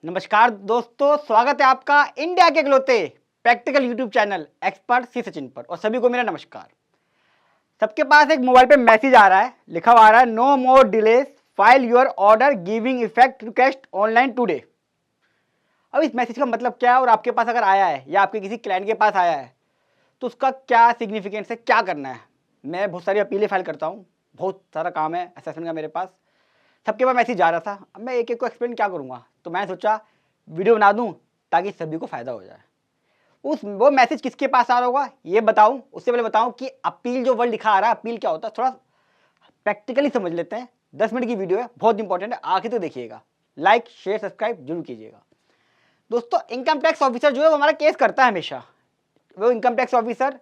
नमस्कार दोस्तों, स्वागत है आपका इंडिया के इकलौते प्रैक्टिकल यूट्यूब चैनल एक्सपर्ट सी सचिन पर। और सभी को मेरा नमस्कार। सबके पास एक मोबाइल पे मैसेज आ रहा है, लिखा हुआ आ रहा है no more delays, file your order giving effect request online today. अब इस मैसेज का मतलब क्या है और आपके पास अगर आया है या आपके किसी क्लाइंट के पास आया है तो उसका क्या सिग्निफिकेंस है, क्या करना है। मैं बहुत सारी अपीलें फाइल करता हूँ, बहुत सारा काम है असेसमेंट का मेरे पास। सबके पास मैसेज आ रहा था, अब मैं एक एक को एक्सप्लेन क्या करूँगा, तो मैंने सोचा वीडियो बना दूँ ताकि सभी को फ़ायदा हो जाए। वो मैसेज किसके पास आ रहा होगा ये बताऊं, उससे पहले बताऊं कि अपील जो वर्ड लिखा आ रहा है, अपील क्या होता है थोड़ा प्रैक्टिकली समझ लेते हैं। 10 मिनट की वीडियो है, बहुत इंपॉर्टेंट है, आखिर तो देखिएगा। लाइक शेयर सब्सक्राइब जरूर कीजिएगा। दोस्तों, इनकम टैक्स ऑफिसर जो है वो हमारा केस करता है हमेशा। वो income tax officer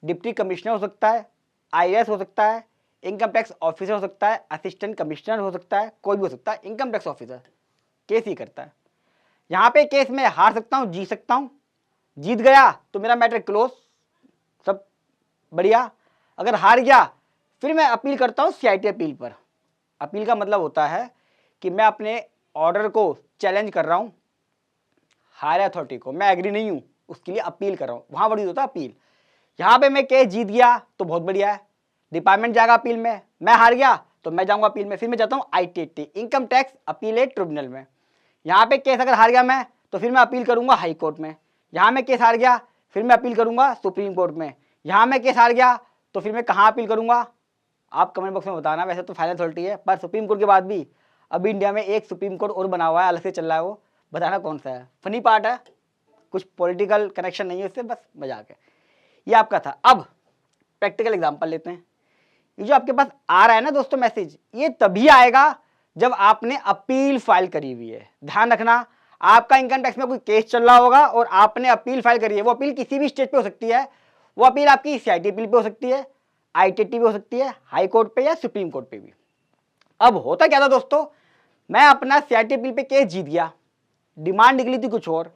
deputy commissioner हो सकता है, IAS हो सकता है, इनकम टैक्स ऑफिसर हो सकता है, असिस्टेंट कमिश्नर हो सकता है, कोई भी हो सकता है। इनकम टैक्स ऑफिसर केस ही करता है। यहाँ पे केस में हार सकता हूँ, जीत सकता हूँ। जीत गया तो मेरा मैटर क्लोज, सब बढ़िया। अगर हार गया फिर मैं अपील करता हूँ CIT अपील पर। अपील का मतलब होता है कि मैं अपने ऑर्डर को चैलेंज कर रहा हूँ, हायर अथॉरिटी को मैं एग्री नहीं हूँ, उसके लिए अपील कर रहा हूँ। वहाँ बड़ी होता है अपील। यहाँ पे मैं केस जीत गया तो बहुत बढ़िया है, डिपार्टमेंट जाएगा अपील में। मैं हार गया तो मैं जाऊँगा अपील में, फिर मैं जाता हूँ ITT income tax appellate tribunal में। यहाँ पे केस अगर हार गया मैं तो फिर मैं अपील करूँगा हाई कोर्ट में। यहाँ मैं केस हार गया फिर मैं अपील करूँगा सुप्रीम कोर्ट में। यहाँ मैं केस हार गया तो फिर मैं कहाँ अपील करूँगा, आप कमेंट बॉक्स में बताना। वैसे तो फाइनल अथॉरिटी है, पर सुप्रीम कोर्ट के बाद भी अभी इंडिया में एक सुप्रीम कोर्ट और बना हुआ है, अलग से चल रहा है, वो बताना कौन सा है। फनी पार्ट है, कुछ पॉलिटिकल कनेक्शन नहीं है उससे, बस मजाक है। ये आपका था। अब प्रैक्टिकल एग्जाम्पल लेते हैं। ये जो आपके पास आ रहा है ना दोस्तों मैसेज, ये तभी आएगा जब आपने अपील फाइल करी हुई है। ध्यान रखना, आपका इनकम टैक्स में कोई केस चल रहा होगा और आपने अपील फाइल करी है। वो अपील किसी भी स्टेज पे हो सकती है, वो अपील आपकी CIT अपील पे हो सकती है, ITT पे हो सकती है, हाई कोर्ट पे या सुप्रीम कोर्ट पे भी। अब होता क्या था दोस्तों, मैं अपना CIT अपील पे केस जीत गया, डिमांड निकली थी कुछ और,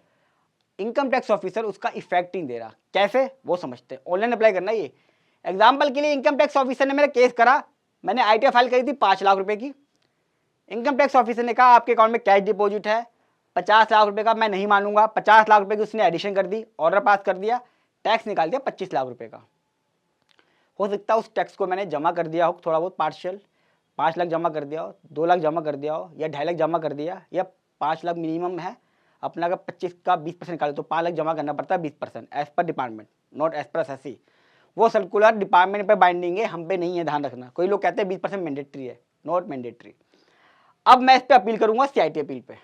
इनकम टैक्स ऑफिसर उसका इफेक्ट नहीं दे रहा। कैसे वो समझते हैं, ऑनलाइन अप्लाई करना। ये एग्जाम्पल के लिए, इनकम टैक्स ऑफिसर ने मेरा केस करा, मैंने ITR फाइल करी थी 5 लाख रुपए की। इनकम टैक्स ऑफिसर ने कहा आपके अकाउंट में कैश डिपॉजिट है 50 लाख रुपए का, मैं नहीं मानूंगा। 50 लाख रुपए की उसने एडिशन कर दी, ऑर्डर पास कर दिया, टैक्स निकाल दिया 25 लाख रुपए का। हो सकता है उस टैक्स को मैंने जमा कर दिया हो थोड़ा बहुत पार्शियल, 5 लाख जमा कर दिया हो, 2 लाख जमा कर दिया हो, या 2.5 लाख जमा कर दिया, या 5 लाख मिनिमम है अपना। अगर 25 का 20% निकाले तो 5 लाख जमा करना पड़ता है, 20% as per department, not as per SSC। वो सर्कुलर डिपार्टमेंट पे बाइंडिंग है, हम पे नहीं है, ध्यान रखना। कोई लोग कहते हैं 20% मैंडेटरी है, नॉट मैंडेटरी। अब मैं इस पर अपील करूंगा CIT अपील पे,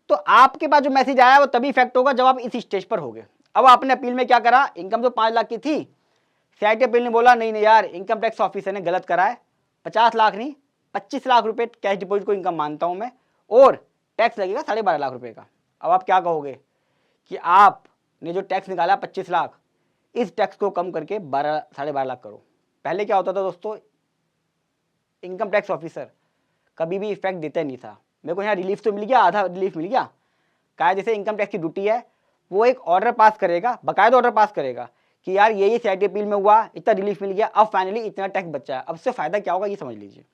तो आपके पास जो मैसेज आया वो तभी इफेक्ट होगा जब आप इस स्टेज पर होगे। अब आपने अपील में क्या करा, इनकम तो 5 लाख की थी, CIT अपील ने बोला नहीं नहीं यार, इनकम टैक्स ऑफिसर ने गलत करा है, 50 लाख नहीं 25 लाख रुपए कैश डिपॉजिट को इनकम मानता हूं मैं, और टैक्स लगेगा 12.5 लाख रुपए का। अब आप क्या कहोगे कि आपने जो टैक्स निकाला 25 लाख, इस टैक्स को कम करके 12.5 लाख करो। पहले क्या होता था दोस्तों, इनकम टैक्स ऑफिसर कभी भी इफेक्ट देता नहीं था। मेरे को यहाँ रिलीफ तो मिल गया, आधा रिलीफ मिल गया। कहा जैसे इनकम टैक्स की ड्यूटी है, वो एक ऑर्डर पास करेगा, बाकायदा ऑर्डर पास करेगा कि यार ये CIT अपील में हुआ, इतना रिलीफ मिल गया, अब फाइनली इतना टैक्स बचा है। अब से फायदा क्या होगा ये समझ लीजिए।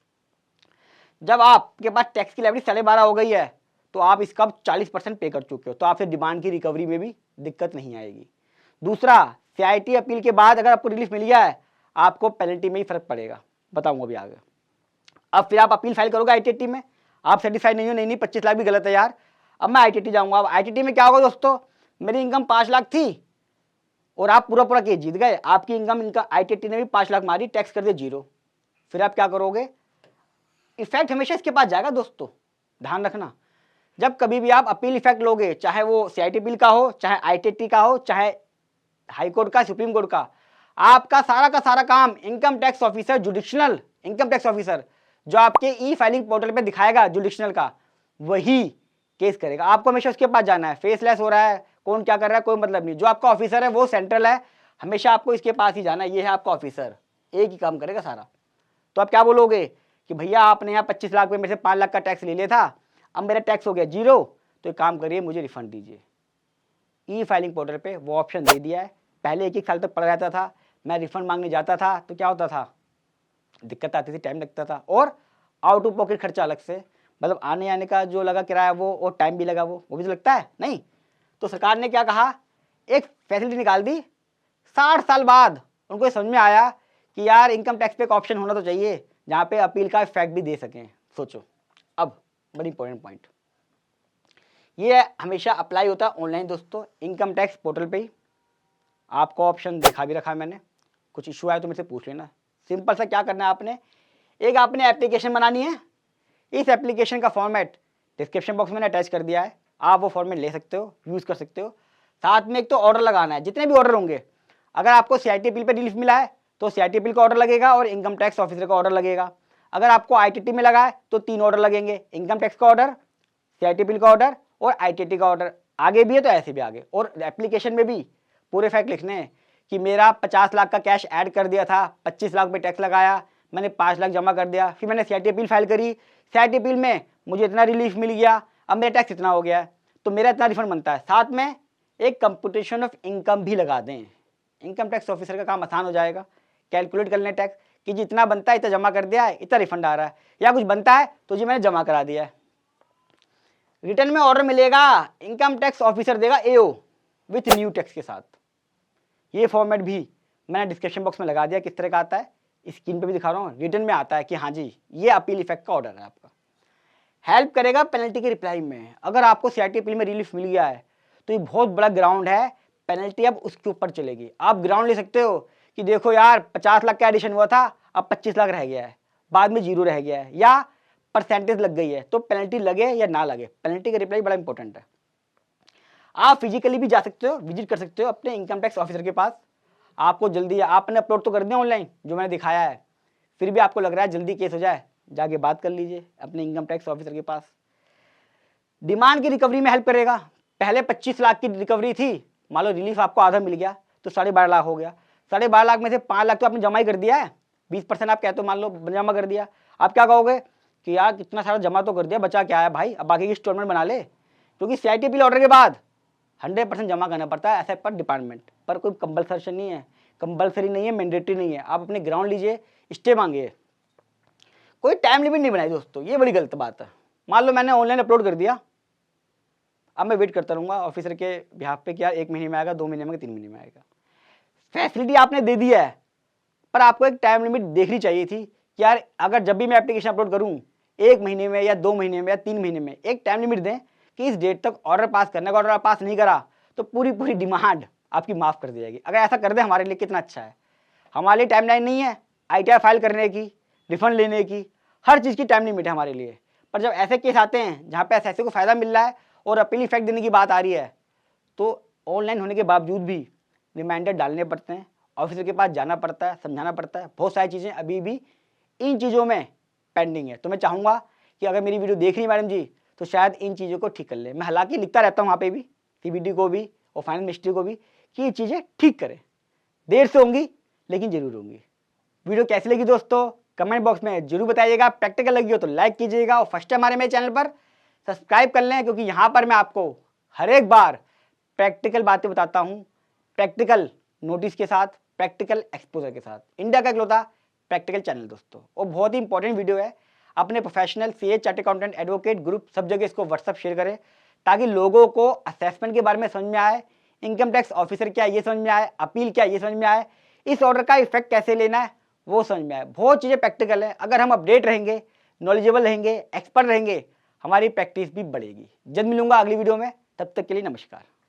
जब आपके पास टैक्स की लाइबिलिटी 12.5 हो गई है तो आप इसका 40% पे कर चुके हो, तो आपसे डिमांड की रिकवरी में भी दिक्कत नहीं आएगी। दूसरा, CIT अपील के बाद अगर आपको रिलीफ मिल गया है, आपको पेनल्टी में ही फर्क पड़ेगा, बताऊंगा अभी आगे। अब फिर आप अपील फाइल करोगे ITT में, आप सेटिस्फाइड नहीं हो, नहीं 25 लाख भी गलत है यार, अब मैं ITT जाऊंगा। अब ITT में क्या होगा दोस्तों, मेरी इनकम 5 लाख थी और आप पूरा पूरा केस जीत गए, आपकी इनकम ITT ने भी 5 लाख मारी, टैक्स कर दिया 0। फिर आप क्या करोगे, इफेक्ट हमेशा इसके पास जाएगा दोस्तों, ध्यान रखना। जब कभी भी आप अपील इफेक्ट लोगे, चाहे वो CIT अपील का हो, चाहे ITT का हो, चाहे हाई कोर्ट का, सुप्रीम कोर्ट का, आपका का सारा काम income tax officer, jurisdictional income tax officer जो आपके फाइलिंग पोर्टल पे दिखाएगा जुडिशनल का, वही केस करेगा। आपको हमेशा उसके पास जाना है। फेसलेस हो रहा है, कौन क्या कर रहा है कोई मतलब नहीं, जो आपका ऑफिसर है वो सेंट्रल है, हमेशा आपको इसके पास ही जाना है। ये है आपका ऑफिसर, एक ही काम करेगा सारा। तो आप क्या बोलोगे कि भैया आपने यहाँ 25 लाख में मेरे से 5 लाख का टैक्स ले लिया था, अब मेरा टैक्स हो गया 0, तो एक काम करिए मुझे रिफंड दीजिए। फाइलिंग पोर्टल पे वो ऑप्शन दे दिया है। पहले 1-1 साल तक पड़ा रहता था, मैं रिफंड मांगने जाता था तो क्या होता था, दिक्कत आती थी, टाइम लगता था, और आउट ऑफ पॉकेट खर्चा अलग से। मतलब आने आने का जो लगा किराया वो, और टाइम भी लगा वो भी तो लगता है नहीं। तो सरकार ने क्या कहा, एक फैसिलिटी निकाल दी। 60 साल बाद उनको ये समझ में आया कि यार इनकम टैक्स पे एक ऑप्शन होना तो चाहिए जहाँ पे अपील का इफेक्ट भी दे सकें। सोचो, अब बड़ी इंपॉर्टेंट पॉइंट, ये हमेशा अप्लाई होता है ऑनलाइन दोस्तों, इनकम टैक्स पोर्टल पे ही। आपको ऑप्शन दिखा भी रखा है मैंने, कुछ इशू आए तो मुझसे पूछ लेना। सिंपल सा क्या करना है आपने, एक आपने एप्लीकेशन बनानी है। इस एप्लीकेशन का फॉर्मेट डिस्क्रिप्शन बॉक्स में मैंने अटैच कर दिया है, आप वो फॉर्मेट ले सकते हो, यूज़ कर सकते हो। साथ में एक तो ऑर्डर लगाना है, जितने भी ऑर्डर होंगे, अगर आपको CIT अपील पर रिलीफ मिला है तो CIT अपील का ऑर्डर लगेगा और इनकम टैक्स ऑफिसर का ऑर्डर लगेगा। अगर आपको ITT में लगा है तो 3 ऑर्डर लगेंगे, इनकम टैक्स का ऑर्डर, CIT अपील का ऑर्डर और ITT का ऑर्डर। आगे भी है तो ऐसे भी आगे। और एप्लीकेशन में भी पूरे फैक्ट लिखने हैं कि मेरा 50 लाख का कैश ऐड कर दिया था, 25 लाख पे टैक्स लगाया, मैंने 5 लाख जमा कर दिया, फिर मैंने CIT अपील फाइल करी, CIT अपील में मुझे इतना रिलीफ मिल गया, अब मेरा टैक्स इतना हो गया है तो मेरा इतना रिफंड बनता है। साथ में एक कंप्यूटेशन ऑफ इनकम भी लगा दें, इनकम टैक्स ऑफिसर का काम आसान हो जाएगा, कैलकुलेट कर लें टैक्स कि जितना बनता है इतना जमा कर दिया है, इतना रिफंड आ रहा है, या कुछ बनता है तो जी मैंने जमा करा दिया है। रिटर्न में ऑर्डर मिलेगा, इनकम टैक्स ऑफिसर देगा AO विथ न्यू टैक्स के साथ। ये फॉर्मेट भी मैंने डिस्क्रिप्शन बॉक्स में लगा दिया किस तरह का आता है, स्क्रीन पे भी दिखा रहा हूँ। रिटर्न में आता है कि हाँ जी ये अपील इफेक्ट का ऑर्डर है आपका। हेल्प करेगा पेनल्टी के रिप्लाई में। अगर आपको CIT अपील में रिलीफ मिल गया है तो ये बहुत बड़ा ग्राउंड है, पेनल्टी अब उसके ऊपर चलेगी। आप ग्राउंड ले सकते हो कि देखो यार 50 लाख का एडिशन हुआ था, अब 25 लाख रह गया है, बाद में 0 रह गया है, या परसेंटेज लग गई है, तो पेनल्टी लगे या ना लगे, पेनल्टी का रिप्लाई बड़ा इंपॉर्टेंट है। आप फिजिकली भी जा सकते हो, विजिट कर सकते हो अपने इनकम टैक्स ऑफिसर के पास। आपको जल्दी, आपने अपलोड तो कर दिया ऑनलाइन जो मैंने दिखाया है, फिर भी आपको लग रहा है जल्दी केस हो जाए, जाके बात कर लीजिए अपने इनकम टैक्स ऑफिसर के पास। डिमांड की रिकवरी में हेल्प करेगा। पहले 25 लाख की रिकवरी थी, मान लो रिलीफ आपको आधा मिल गया तो 12.5 लाख हो गया। 12.5 लाख में से 5 लाख तो आपने जमा ही कर दिया है, 20% आप कहते हो, मान लो जमा कर दिया। आप क्या कहोगे कि यार कितना सारा जमा तो कर दिया, बचा क्या है भाई, अब बाकी की इंस्टॉलमेंट बना ले। क्योंकि CIT अपील ऑर्डर के बाद 100% जमा करना पड़ता है, ऐसे पर डिपार्टमेंट पर कोई कंपल्सरी नहीं है, मैंडेटरी नहीं है। आप अपने ग्राउंड लीजिए, स्टे मांगिए, कोई टाइम लिमिट नहीं बनाई दोस्तों, ये बड़ी गलत बात है। मान लो मैंने ऑनलाइन अपलोड कर दिया, अब मैं वेट करता रहूँगा ऑफिसर के बिहाफ पे कि यार 1 महीने में आएगा, 2 महीने में, 3 महीने में आएगा। फैसिलिटी आपने दे दी है, पर आपको एक टाइम लिमिट देखनी चाहिए थी कि यार अगर जब भी मैं एप्लीकेशन अपलोड करूँ 1 महीने में या 2 महीने में या 3 महीने में एक टाइम लिमिट दें कि इस डेट तक ऑर्डर पास करना है। ऑर्डर पास नहीं करा तो पूरी डिमांड आपकी माफ़ कर दी जाएगी। अगर ऐसा कर दे हमारे लिए कितना अच्छा है। हमारे लिए टाइमलाइन नहीं है ITR फाइल करने की, रिफंड लेने की, हर चीज़ की टाइम लिमिट है हमारे लिए। पर जब ऐसे केस आते हैं जहाँ पे ऐसे को फ़ायदा मिल रहा है और अपील इफेक्ट देने की बात आ रही है, तो ऑनलाइन होने के बावजूद भी रिमाइंडर डालने पड़ते हैं, ऑफिसर के पास जाना पड़ता है, समझाना पड़ता है, बहुत सारी चीज़ें अभी भी इन चीज़ों में पेंडिंग है। तो मैं चाहूँगा कि अगर मेरी वीडियो देख रही मैडम जी तो शायद इन चीज़ों को ठीक कर ले। मैं हालांकि लिखता रहता हूँ वहाँ पे भी, CBD को भी और फाइनेंस मिनिस्ट्री को भी, कि ये चीज़ें ठीक करें। देर से होंगी लेकिन ज़रूर होंगी। वीडियो कैसी लगी दोस्तों कमेंट बॉक्स में जरूर बताइएगा। प्रैक्टिकल लगी हो तो लाइक कीजिएगा और फर्स्ट टाइम हमारे मेरे चैनल पर सब्सक्राइब कर लें, क्योंकि यहाँ पर मैं आपको हर एक बार प्रैक्टिकल बातें बताता हूँ, प्रैक्टिकल नोटिस के साथ, प्रैक्टिकल एक्सपोजर के साथ। इंडिया का इकलौता प्रैक्टिकल चैनल दोस्तों, और बहुत ही इंपॉर्टेंट वीडियो है। अपने professional CA, chartered accountant, advocate group सब जगह इसको व्हाट्सअप शेयर करें ताकि लोगों को असेसमेंट के बारे में समझ में आए, इनकम टैक्स ऑफिसर क्या है ये समझ में आए, अपील क्या है ये समझ में आए, इस ऑर्डर का इफेक्ट कैसे लेना है वो समझ में आए। बहुत चीज़ें प्रैक्टिकल है। अगर हम अपडेट रहेंगे, नॉलेजेबल रहेंगे, एक्सपर्ट रहेंगे, हमारी प्रैक्टिस भी बढ़ेगी। जल्द मिलूंगा अगली वीडियो में, तब तक के लिए नमस्कार।